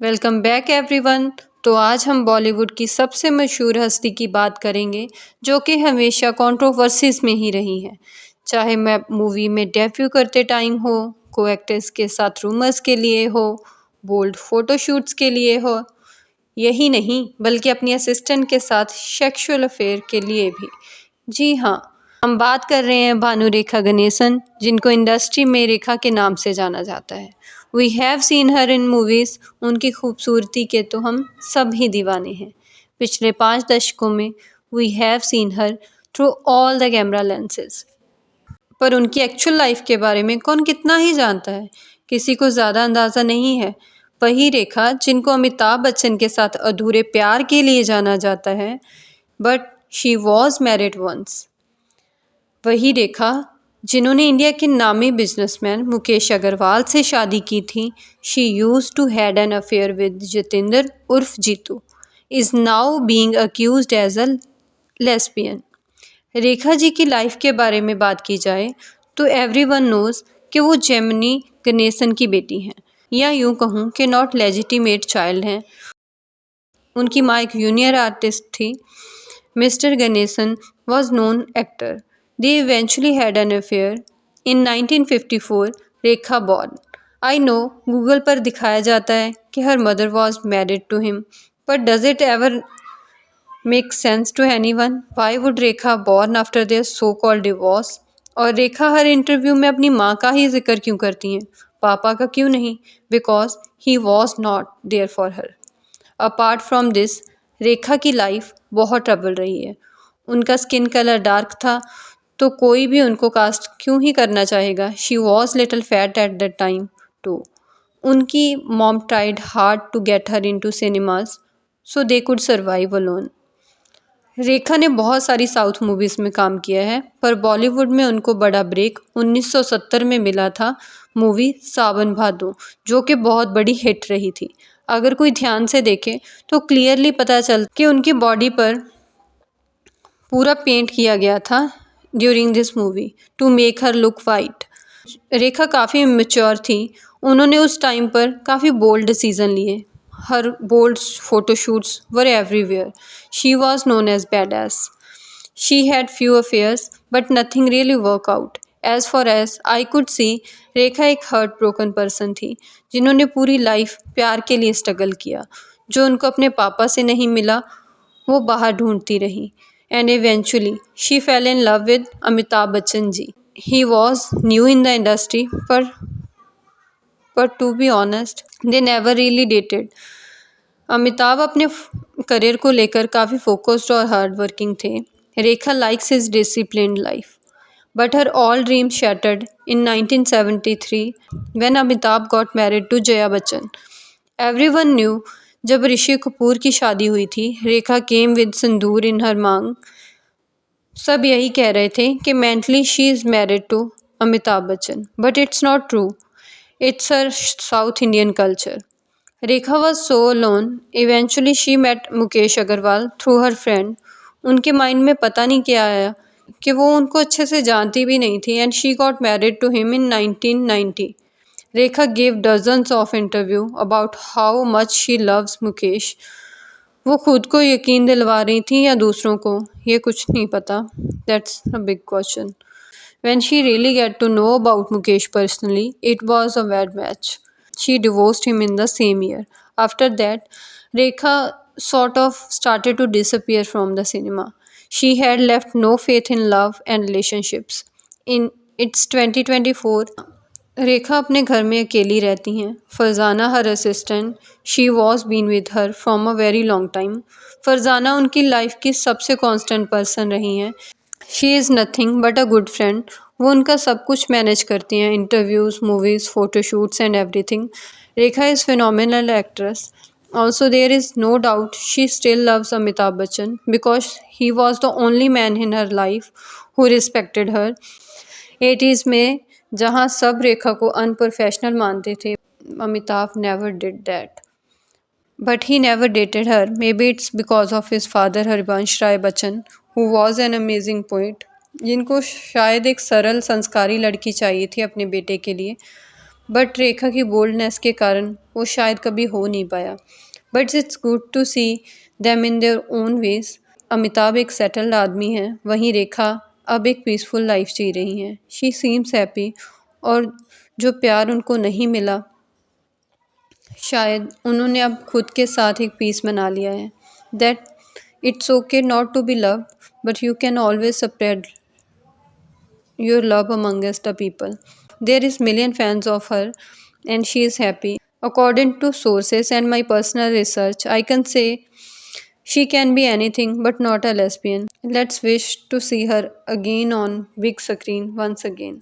Welcome back everyone. तो आज हम बॉलीवुड की सबसे मशहूर हस्ती की बात करेंगे जो कि हमेशा कंट्रोवर्सीज में ही रही है। चाहे मैं मूवी में डेब्यू करते टाइम हो, को एक्टर्स के साथ रूमर्स के लिए हो, बोल्ड फोटोशूट्स के लिए हो, यही नहीं बल्कि अपनी असिस्टेंट के साथ सेक्सुअल अफेयर के लिए भी। जी हाँ, हम बात कर रहे हैं भानु रेखा गणेशन, जिनको इंडस्ट्री में रेखा के नाम से जाना जाता है। We have seen her in movies. उनकी खूबसूरती के तो हम सब ही दीवाने हैं। पिछले 5 दशकों में we have seen her through all the camera lenses. पर उनकी एक्चुअल लाइफ के बारे में कौन कितना ही जानता है, किसी को ज़्यादा अंदाज़ा नहीं है। वही रेखा जिनको अमिताभ बच्चन के साथ अधूरे प्यार के लिए जाना जाता है, but she was married once. वही रेखा जिन्होंने इंडिया के नामी बिजनेसमैन मुकेश अग्रवाल से शादी की थी। She use to had an affair with Jitendra उर्फ Jeetu, is now being accused as a lesbian. Rekha ji की लाइफ के बारे में बात की जाए तो एवरीवन नोज कि वो जेमिनी गणेशन की बेटी हैं, या यूं कहूँ कि नॉट लेजिटिमेट चाइल्ड हैं। उनकी माँ एक जूनियर आर्टिस्ट थी। Mister Ganesan was known actor. They eventually had an affair in 1954। Rekha born. I know Google पर दिखाया जाता है कि her mother was married to him, but does it ever make sense to anyone? Why would Rekha born after their so called divorce? और रेखा हर interview में अपनी माँ का ही जिक्र क्यों करती हैं, पापा का क्यों नहीं? Because he was not there for her. Apart from this, Rekha की लाइफ बहुत ट्रबल रही है। उनका स्किन कलर डार्क था, तो कोई भी उनको कास्ट क्यों ही करना चाहेगा। She was little fat at that time too. उनकी mom tried hard to get her into cinemas so they could survive alone. Rekha ने बहुत सारी साउथ मूवीज़ में काम किया है, पर बॉलीवुड में उनको बड़ा ब्रेक 1970 में मिला था मूवी सावन भादो, जो कि बहुत बड़ी हिट रही थी। अगर कोई ध्यान से देखे तो क्लियरली पता चल कि उनकी बॉडी पर पूरा पेंट किया गया था during this movie to make her look white. Rekha काफ़ी मैच्योर थी। उन्होंने उस टाइम पर काफ़ी बोल्ड डिसीजन लिए। Her bold photoshoots were everywhere. She was known as badass. She had few affairs but nothing really work out. As far as I could see, Rekha एक heart broken person थी, जिन्होंने पूरी life प्यार के लिए struggle किया। जो उनको अपने पापा से नहीं मिला वो बाहर ढूंढती रही, and eventually she fell in love with Amitabh Bachchan ji. He was new in the industry, पर to be honest they never really dated. Amitabh अपने करियर को लेकर काफ़ी फोकस्ड और हार्ड वर्किंग थे। Rekha likes his disciplined life, but her all dream shattered in 1973 when Amitabh got married to Jaya Bachchan. Everyone knew जब ऋषि कपूर की शादी हुई थी, रेखा केम विद सिंदूर इन हर मांग। सब यही कह रहे थे कि mentally she is married to Amitabh Bachchan, but it's not true. It's her South Indian culture. Rekha was so alone. Eventually she met Mukesh Agarwal through her friend. उनके माइंड में पता नहीं क्या आया कि वो उनको अच्छे से जानती भी नहीं थी, and she got married to him in 1990। Rekha gave dozens of interview about how much she loves Mukesh. वो खुद को यकीन दिलवा रही थी या दूसरों को, ये कुछ नहीं पता। That's a big question. When she really get to know about Mukesh personally, it was a bad match. She divorced him in the same year. After that, Rekha sort of started to disappear from the cinema. She had left no faith in love and relationships. In It's 2024. Rekha अपने घर में अकेली रहती हैं। Farzana her assistant. She was been with her from a very long time. Farzana उनकी life की सबसे constant person रही हैं। She is nothing but a good friend. वो उनका सब कुछ मैनेज करती हैं, interviews, movies, photoshoots and everything. Rekha is phenomenal actress. Also, there is no doubt she still loves Amitabh Bachchan because he was the only man in her life who respected her. 80s में जहाँ सब रेखा को unprofessional मानते थे, Amitabh never did that. But he never dated her. Maybe it's because of his father Harivansh Rai Bachchan, who was an amazing poet. जिनको शायद एक सरल संस्कारी लड़की चाहिए थी अपने बेटे के लिए, बट रेखा की बोल्डनेस के कारण वो शायद कभी हो नहीं पाया। But it's good to see them in their own ways. Amitabh एक सेटल्ड आदमी है, वहीं रेखा अब एक पीसफुल लाइफ जी रही हैं। शी सीम्स हैप्पी, और जो प्यार उनको नहीं मिला, शायद उन्होंने अब खुद के साथ एक पीस बना लिया है। That it's okay not to be love, but you can always spread your love amongst the people. There is million fans of her and she is happy. According to sources and my personal research, I can say she can be anything but not a lesbian. Let's wish to see her again on big screen once again.